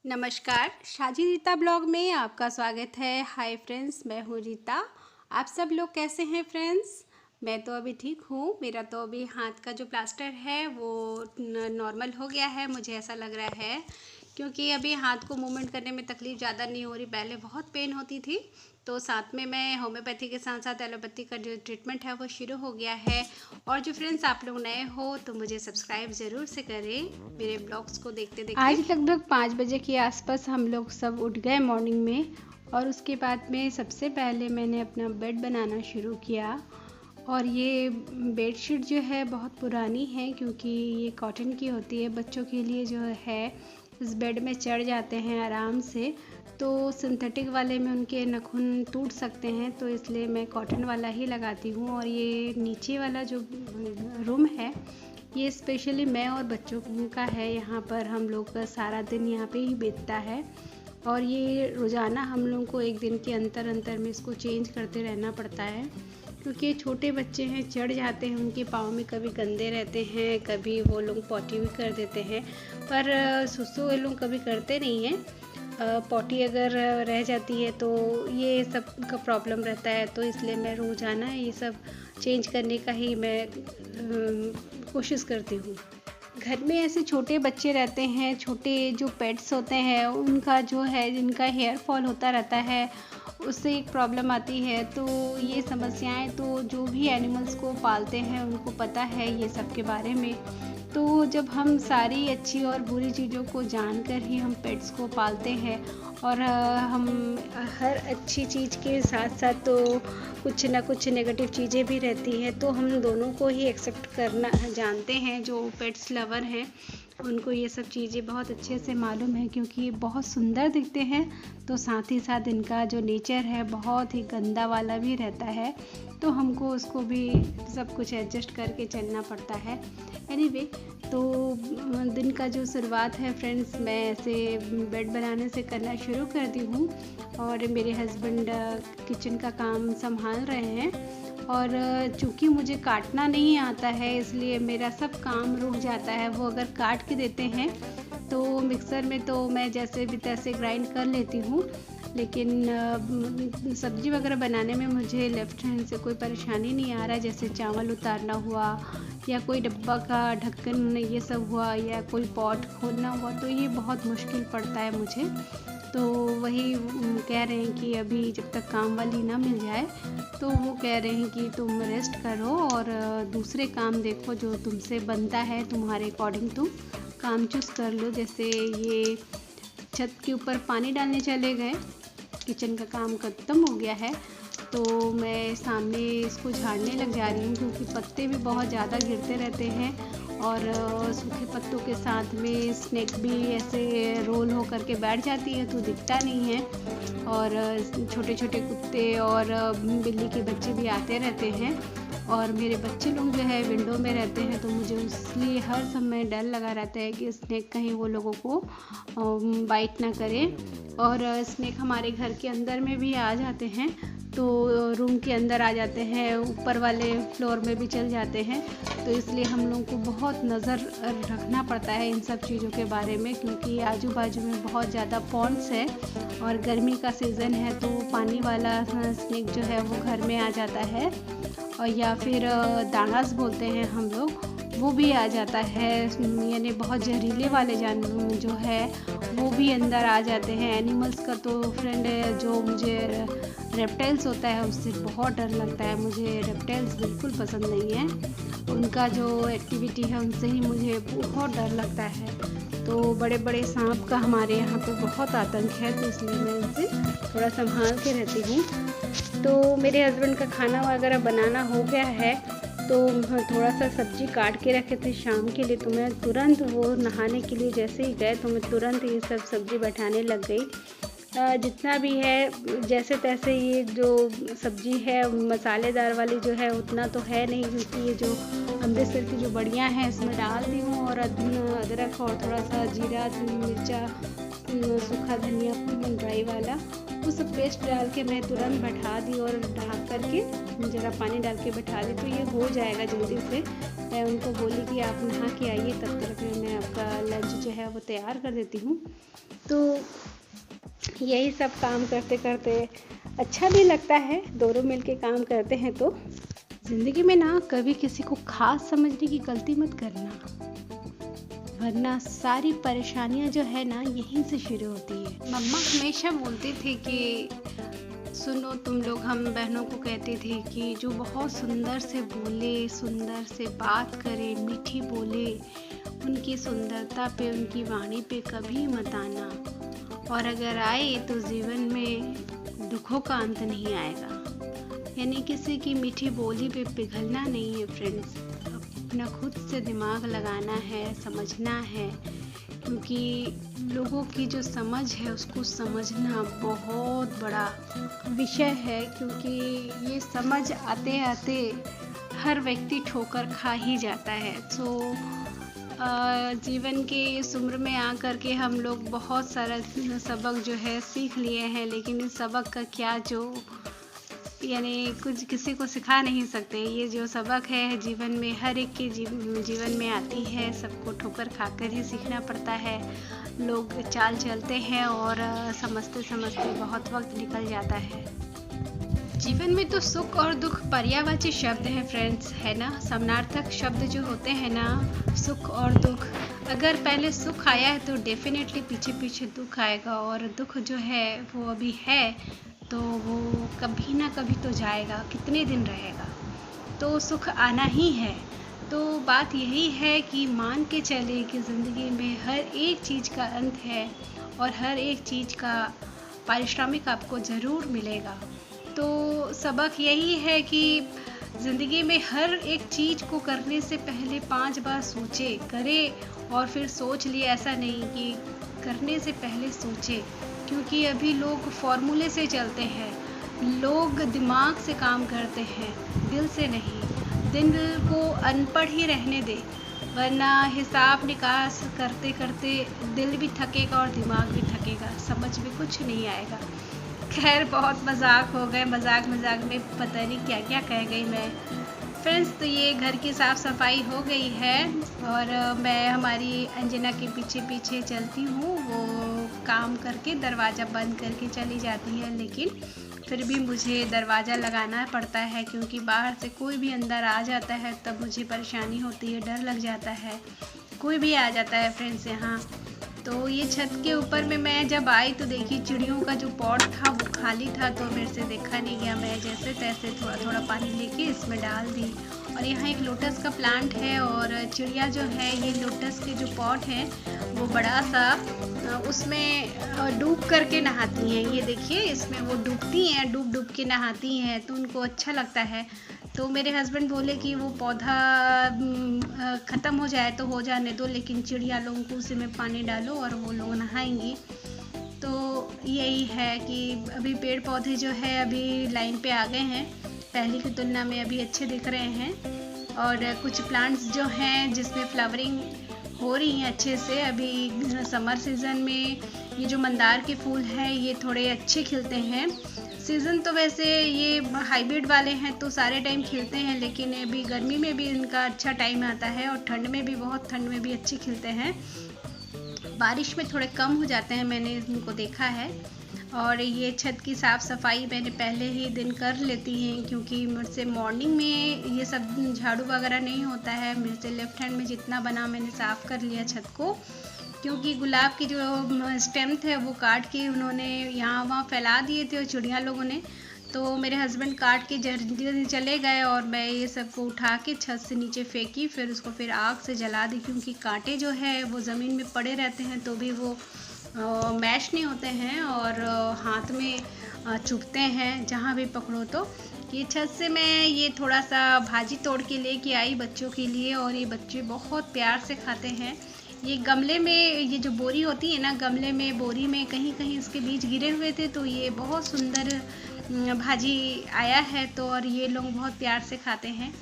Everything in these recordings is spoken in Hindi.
नमस्कार, शाजी रीता ब्लॉग में आपका स्वागत है। हाय फ्रेंड्स, मैं हूँ रीता। आप सब लोग कैसे हैं फ्रेंड्स? मैं तो अभी ठीक हूँ। मेरा तो अभी हाथ का जो प्लास्टर है वो नॉर्मल हो गया है, मुझे ऐसा लग रहा है, क्योंकि अभी हाथ को मूवमेंट करने में तकलीफ़ ज़्यादा नहीं हो रही। पहले बहुत पेन होती थी, तो साथ में मैं होम्योपैथी के साथ साथ एलोपैथी का जो ट्रीटमेंट है वो शुरू हो गया है। और जो फ्रेंड्स आप लोग नए हो तो मुझे सब्सक्राइब ज़रूर से करें मेरे ब्लॉग्स को देखते देखते। आज लगभग 5 बजे के आसपास हम लोग सब उठ गए मॉर्निंग में, और उसके बाद में सबसे पहले मैंने अपना बेड बनाना शुरू किया। और ये बेडशीट जो है बहुत पुरानी है, क्योंकि ये कॉटन की होती है। बच्चों के लिए जो है इस बेड में चढ़ जाते हैं आराम से, तो सिंथेटिक वाले में उनके नाखून टूट सकते हैं, तो इसलिए मैं कॉटन वाला ही लगाती हूँ। और ये नीचे वाला जो रूम है ये स्पेशली मैं और बच्चों का है। यहाँ पर हम लोग का सारा दिन यहाँ पे ही बीतता है, और ये रोज़ाना हम लोग को एक दिन के अंतर अंतर में इसको चेंज करते रहना पड़ता है, क्योंकि छोटे बच्चे हैं, चढ़ जाते हैं। उनके पाँव में कभी गंदे रहते हैं, कभी वो लोग पॉटी भी कर देते हैं, पर सुसु ये लोग कभी करते नहीं हैं। पॉटी अगर रह जाती है तो ये सब का प्रॉब्लम रहता है, तो इसलिए मैं रोज़ाना ये सब चेंज करने का ही मैं कोशिश करती हूँ। घर में ऐसे छोटे बच्चे रहते हैं, छोटे जो पेट्स होते हैं उनका जो है, जिनका हेयर फॉल होता रहता है, उससे एक प्रॉब्लम आती है। तो ये समस्याएं तो जो भी एनिमल्स को पालते हैं उनको पता है ये सब के बारे में। तो जब हम सारी अच्छी और बुरी चीज़ों को जानकर ही हम पेट्स को पालते हैं, और हम हर अच्छी चीज़ के साथ साथ तो कुछ ना कुछ नेगेटिव चीज़ें भी रहती हैं, तो हम दोनों को ही एक्सेप्ट करना जानते हैं। जो पेट्स लवर हैं उनको ये सब चीज़ें बहुत अच्छे से मालूम है, क्योंकि ये बहुत सुंदर दिखते हैं, तो साथ ही साथ इनका जो नेचर है बहुत ही गंदा वाला भी रहता है, तो हमको उसको भी सब कुछ एडजस्ट करके चलना पड़ता है। एनीवे, तो दिन का जो शुरुआत है फ्रेंड्स, मैं ऐसे बेड बनाने से करना शुरू कर दी हूँ, और मेरे हस्बैंड किचन का काम संभाल रहे हैं। और चूँकि मुझे काटना नहीं आता है, इसलिए मेरा सब काम रुक जाता है। वो अगर काट के देते हैं तो मिक्सर में तो मैं जैसे भी तैसे ग्राइंड कर लेती हूँ, लेकिन सब्ज़ी वगैरह बनाने में मुझे लेफ़्ट हैंड से कोई परेशानी नहीं आ रहा है। जैसे चावल उतारना हुआ, या कोई डब्बा का ढक्कन ये सब हुआ, या कोई पॉट खोलना हुआ, तो ये बहुत मुश्किल पड़ता है मुझे। तो वही कह रहे हैं कि अभी जब तक काम वाली ना मिल जाए, तो वो कह रहे हैं कि तुम रेस्ट करो और दूसरे काम देखो जो तुमसे बनता है, तुम्हारे अकॉर्डिंग तुम काम चूज़ कर लो। जैसे ये छत के ऊपर पानी डालने चले गए, किचन का काम ख़त्म हो गया है, तो मैं सामने इसको झाड़ने लग जा रही हूँ, क्योंकि पत्ते भी बहुत ज़्यादा गिरते रहते हैं, और सूखे पत्तों के साथ में स्नेक भी ऐसे रोल हो करके बैठ जाती है, तो दिखता नहीं है। और छोटे छोटे कुत्ते और बिल्ली के बच्चे भी आते रहते हैं, और मेरे बच्चे लोग जो है विंडो में रहते हैं, तो मुझे इसलिए हर समय डर लगा रहता है कि स्नेक कहीं वो लोगों को बाइट ना करे। और स्नेक हमारे घर के अंदर में भी आ जाते हैं, तो रूम के अंदर आ जाते हैं, ऊपर वाले फ्लोर में भी चल जाते हैं, तो इसलिए हम लोगों को बहुत नज़र रखना पड़ता है इन सब चीज़ों के बारे में, क्योंकि आजू बाजू में बहुत ज़्यादा पॉन्ड्स है, और गर्मी का सीज़न है, तो पानी वाला स्नेक जो है वो घर में आ जाता है। और या फिर दानास बोलते हैं हम लोग, वो भी आ जाता है, यानी बहुत जहरीले वाले जानवर जो है वो भी अंदर आ जाते हैं। एनिमल्स का तो फ्रेंड है, जो मुझे रेप्टाइल्स होता है उससे बहुत डर लगता है। मुझे रेप्टाइल्स बिल्कुल पसंद नहीं है, उनका जो एक्टिविटी है उनसे ही मुझे बहुत डर लगता है। तो बड़े बड़े सांप का हमारे यहाँ पे बहुत आतंक है, तो इसलिए मैं इनसे थोड़ा संभाल के रहती हूँ। तो मेरे हस्बैंड का खाना वगैरह बनाना हो गया है, तो थोड़ा सा सब्ज़ी काट के रखे थे शाम के लिए, तो मैं तुरंत वो नहाने के लिए जैसे ही गए तो मैं तुरंत ये सब सब्ज़ी बैठाने लग गई। जितना भी है जैसे तैसे, ये जो सब्ज़ी है मसालेदार वाली जो है उतना तो है नहीं, क्योंकि ये जो अमृतसर की जो बड़ियाँ हैं इसमें डाल दी हूँ, और अदरक और थोड़ा सा जीरा, मिर्चा, सूखा धनिया ड्राई वाला, वो सब पेस्ट डाल के मैं तुरंत बैठा दी और ढक करके ज़रा पानी डाल के बैठा दी, तो ये हो जाएगा जल्दी से। मैं उनको बोली कि आप नहा के आइए, तब तक में मैं आपका लंच जो है वो तैयार कर देती हूँ। तो यही सब काम करते करते अच्छा भी लगता है, दोनों मिलके काम करते हैं। तो ज़िंदगी में ना कभी किसी को खास समझने की गलती मत करना, वरना सारी परेशानियां जो है ना यहीं से शुरू होती है। मम्मा हमेशा बोलते थे कि सुनो तुम लोग, हम बहनों को कहते थे कि जो बहुत सुंदर से बोले, सुंदर से बात करे, मीठी बोले, उनकी सुंदरता पे, उनकी वाणी पे कभी मत आना, और अगर आए तो जीवन में दुखों का अंत नहीं आएगा। यानी किसी की मीठी बोली पे पिघलना नहीं है फ्रेंड्स, अपना खुद से दिमाग लगाना है, समझना है, क्योंकि लोगों की जो समझ है उसको समझना बहुत बड़ा विषय है, क्योंकि ये समझ आते आते हर व्यक्ति ठोकर खा ही जाता है। तो जीवन के इस उम्र में आकर के हम लोग बहुत सारा सबक जो है सीख लिए हैं, लेकिन इस सबक का क्या जो यानी कुछ किसी को सिखा नहीं सकते। ये जो सबक है जीवन में हर एक के जीवन में आती है, सबको ठोकर खाकर ही सीखना पड़ता है। लोग चाल चलते हैं और समझते समझते बहुत वक्त निकल जाता है। जीवन में तो सुख और दुख पर्यायवाची शब्द हैं फ्रेंड्स, है ना। समानार्थक शब्द जो होते हैं ना, सुख और दुख, अगर पहले सुख आया है तो डेफिनेटली पीछे पीछे दुख आएगा, और दुख जो है वो अभी है तो वो कभी ना कभी तो जाएगा, कितने दिन रहेगा, तो सुख आना ही है। तो बात यही है कि मान के चले कि ज़िंदगी में हर एक चीज़ का अंत है और हर एक चीज़ का पारिश्रमिक आपको ज़रूर मिलेगा। तो सबक यही है कि ज़िंदगी में हर एक चीज़ को करने से पहले 5 बार सोचे, करे और फिर सोच लिए, ऐसा नहीं कि करने से पहले सोचे, क्योंकि अभी लोग फॉर्मूले से चलते हैं, लोग दिमाग से काम करते हैं, दिल से नहीं। दिल को अनपढ़ ही रहने दे, वरना हिसाब निकास करते करते दिल भी थकेगा और दिमाग भी थकेगा, समझ में कुछ नहीं आएगा। खैर बहुत मजाक हो गए, मजाक मजाक में पता नहीं क्या क्या कह गई मैं फ्रेंड्स। तो ये घर की साफ़ सफाई हो गई है और मैं हमारी अंजना के पीछे पीछे चलती हूँ। वो काम करके दरवाज़ा बंद करके चली जाती है, लेकिन फिर भी मुझे दरवाज़ा लगाना पड़ता है, क्योंकि बाहर से कोई भी अंदर आ जाता है तब मुझे परेशानी होती है, डर लग जाता है, कोई भी आ जाता है फ्रेंड्स यहाँ। तो ये छत के ऊपर में मैं जब आई तो देखी चिड़ियों का जो पॉट था वो खाली था, तो मेरे से देखा नहीं गया। मैं जैसे तैसे थोड़ा थोड़ा पानी लेके इसमें डाल दी। और यहाँ एक लोटस का प्लांट है और चिड़िया जो है ये लोटस के जो पॉट है वो बड़ा सा, उसमें डूब करके नहाती हैं। ये देखिए इसमें वो डूबती हैं, डूब डूब के नहाती हैं, तो उनको अच्छा लगता है। तो मेरे हस्बैंड बोले कि वो पौधा ख़त्म हो जाए तो हो जाने दो, लेकिन चिड़िया लोगों को उसी में पानी डालो और वो लोग नहाएंगी। तो यही है कि अभी पेड़ पौधे जो है अभी लाइन पे आ गए हैं, पहले की तुलना में अभी अच्छे दिख रहे हैं। और कुछ प्लांट्स जो हैं जिसमें फ्लावरिंग हो रही हैं अच्छे से। अभी समर सीज़न में ये जो मंदार के फूल हैं ये थोड़े अच्छे खिलते हैं। सीज़न तो वैसे ये हाइब्रिड वाले हैं तो सारे टाइम खिलते हैं, लेकिन अभी गर्मी में भी इनका अच्छा टाइम आता है और ठंड में भी, बहुत ठंड में भी अच्छे खिलते हैं। बारिश में थोड़े कम हो जाते हैं, मैंने इनको देखा है। और ये छत की साफ़ सफाई मैंने पहले ही दिन कर लेती हैं, क्योंकि मुझसे मॉर्निंग में ये सब झाड़ू वगैरह नहीं होता है। मेरे से लेफ़्ट हैंड में जितना बना मैंने साफ़ कर लिया छत को, क्योंकि गुलाब की जो स्टेम थे वो काट के उन्होंने यहाँ वहाँ फैला दिए थे और चिड़िया लोगों ने। तो मेरे हस्बैंड काट के जल्दी चले गए और मैं ये सबको उठा के छत से नीचे फेंकी, फिर उसको फिर आग से जला दी, क्योंकि कांटे जो है वो ज़मीन में पड़े रहते हैं तो भी वो मैश नहीं होते हैं और हाथ में चुभते हैं जहाँ भी पकड़ो। तो ये छत से मैं ये थोड़ा सा भाजी तोड़ के लेके आई बच्चों के लिए, और ये बच्चे बहुत प्यार से खाते हैं। ये गमले में, ये जो बोरी होती है ना, गमले में बोरी में कहीं कहीं इसके बीज गिरे हुए थे, तो ये बहुत सुंदर भाजी आया है। तो और ये लोग बहुत प्यार से खाते हैं।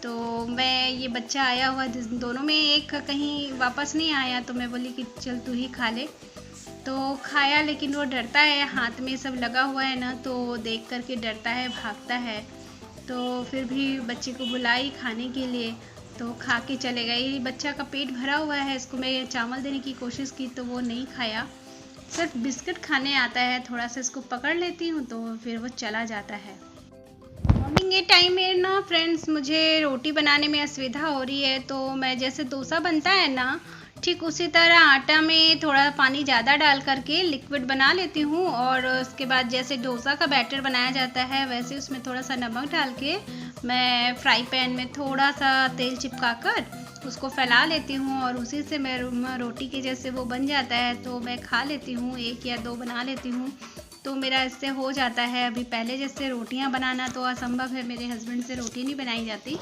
तो मैं ये बच्चा आया हुआ दोनों में एक कहीं वापस नहीं आया, तो मैं बोली कि चल तू ही खा ले। तो खाया, लेकिन वो डरता है, हाथ में सब लगा हुआ है ना, तो देख कर के डरता है, भागता है। तो फिर भी बच्चे को बुलाई खाने के लिए, तो खा के चले गए। बच्चा का पेट भरा हुआ है, इसको मैं चावल देने की कोशिश की तो वो नहीं खाया, सिर्फ बिस्किट खाने आता है। थोड़ा सा इसको पकड़ लेती हूँ तो फिर वो चला जाता है। मॉर्निंग के टाइम में ना फ्रेंड्स, मुझे रोटी बनाने में असुविधा हो रही है। तो मैं जैसे डोसा बनता है ना, ठीक उसी तरह आटा में थोड़ा पानी ज़्यादा डाल करके लिक्विड बना लेती हूँ, और उसके बाद जैसे डोसा का बैटर बनाया जाता है वैसे उसमें थोड़ा सा नमक डाल के मैं फ्राई पैन में थोड़ा सा तेल चिपका कर उसको फैला लेती हूँ, और उसी से मैं रोटी के जैसे वो बन जाता है। तो मैं खा लेती हूँ, 1 या 2 बना लेती हूँ, तो मेरा इससे हो जाता है। अभी पहले जैसे रोटियां बनाना तो असंभव है, मेरे हस्बैंड से रोटी नहीं बनाई जाती।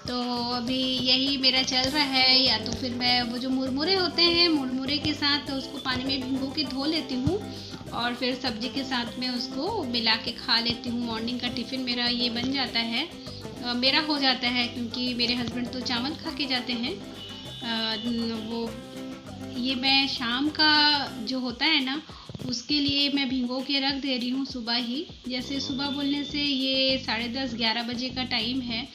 तो अभी यही मेरा चल रहा है। या तो फिर मैं वो जो मुरमुरे होते हैं, मुरमुरे के साथ तो उसको पानी में भिगो के धो लेती हूँ, और फिर सब्जी के साथ में उसको मिला के खा लेती हूँ। मॉर्निंग का टिफ़िन मेरा ये बन जाता है, मेरा हो जाता है, क्योंकि मेरे हस्बैंड तो चावल खा के जाते हैं। वो ये मैं शाम का जो होता है ना, उसके लिए मैं भिगो के रख दे रही हूँ सुबह ही। जैसे सुबह बोलने से ये 10:30-11 बजे का टाइम है,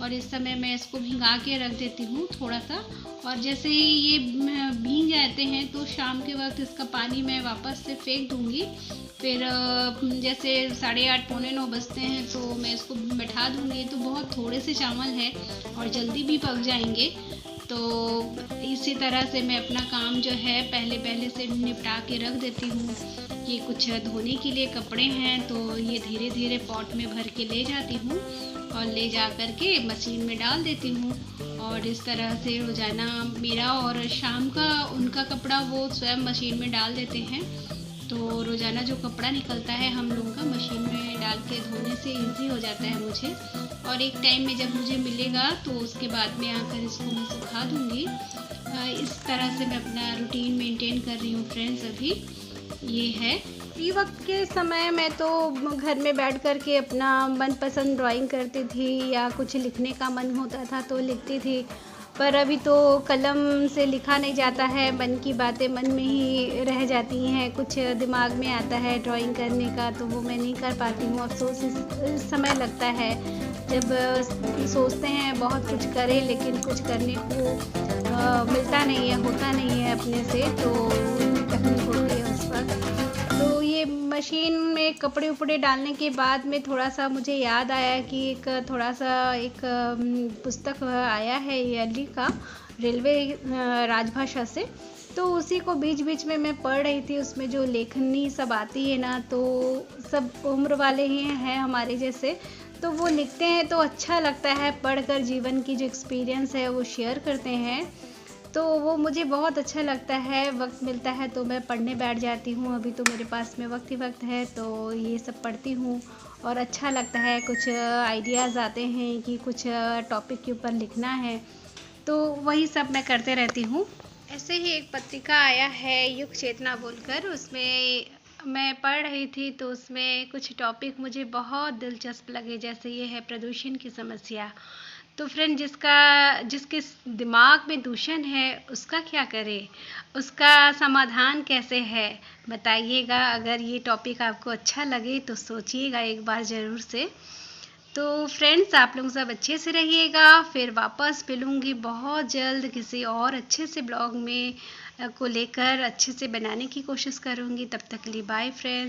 और इस समय मैं इसको भिगा के रख देती हूँ थोड़ा सा। और जैसे ही ये भीग जाते हैं तो शाम के वक्त इसका पानी मैं वापस से फेंक दूँगी। फिर जैसे 8:30 पौने 9 बजते हैं तो मैं इसको बैठा दूँगी। तो बहुत थोड़े से चावल है और जल्दी भी पक जाएंगे। तो इसी तरह से मैं अपना काम जो है पहले से निपटा के रख देती हूँ। ये कुछ धोने के लिए कपड़े हैं, तो ये धीरे धीरे पॉट में भर के ले जाती हूँ, और ले जा कर के मशीन में डाल देती हूँ। और इस तरह से रोज़ाना मेरा और शाम का उनका कपड़ा वो स्वयं मशीन में डाल देते हैं। तो रोज़ाना जो कपड़ा निकलता है हम लोगों का, मशीन में डाल के धोने से इजी हो जाता है मुझे। और एक टाइम में जब मुझे मिलेगा तो उसके बाद में आकर इसको मैं सुखा दूँगी। इस तरह से मैं अपना रूटीन मेंटेन कर रही हूँ फ्रेंड्स। अभी ये है। फ्री वक्त के समय मैं तो घर में बैठ कर के अपना मनपसंद ड्राइंग करती थी, या कुछ लिखने का मन होता था तो लिखती थी। पर अभी तो कलम से लिखा नहीं जाता है, मन की बातें मन में ही रह जाती हैं। कुछ दिमाग में आता है ड्राइंग करने का तो वो मैं नहीं कर पाती हूँ। अफसोस इस समय लगता है, जब सोचते हैं बहुत कुछ करें लेकिन कुछ करने को मिलता नहीं है, होता नहीं है अपने से, तो तकलीफ होती है उस वक्त। तो ये मशीन में कपड़े उपड़े डालने के बाद में थोड़ा सा मुझे याद आया कि एक पुस्तक आया है ईयरली का, रेलवे राजभाषा से। तो उसी को बीच बीच में मैं पढ़ रही थी। उसमें जो लेखनी सब आती है ना, तो सब उम्र वाले ही हैं हमारे जैसे, तो वो लिखते हैं तो अच्छा लगता है पढ़कर। जीवन की जो एक्सपीरियंस है वो शेयर करते हैं, तो वो मुझे बहुत अच्छा लगता है। वक्त मिलता है तो मैं पढ़ने बैठ जाती हूँ। अभी तो मेरे पास में वक्त ही वक्त है, तो ये सब पढ़ती हूँ और अच्छा लगता है। कुछ आइडियाज़ आते हैं कि कुछ टॉपिक के ऊपर लिखना है, तो वही सब मैं करते रहती हूँ। ऐसे ही एक पत्रिका आया है युग चेतना बोलकर, उसमें मैं पढ़ रही थी, तो उसमें कुछ टॉपिक मुझे बहुत दिलचस्प लगे। जैसे ये है प्रदूषण की समस्या। तो फ्रेंड, जिसके दिमाग में दूषण है उसका क्या करे, उसका समाधान कैसे है, बताइएगा। अगर ये टॉपिक आपको अच्छा लगे तो सोचिएगा एक बार ज़रूर से। तो फ्रेंड्स, आप लोग सब अच्छे से रहिएगा। फिर वापस मिलूँगी बहुत जल्द किसी और अच्छे से ब्लॉग में को लेकर, अच्छे से बनाने की कोशिश करूँगी। तब तक के लिए बाय फ्रेंड्स।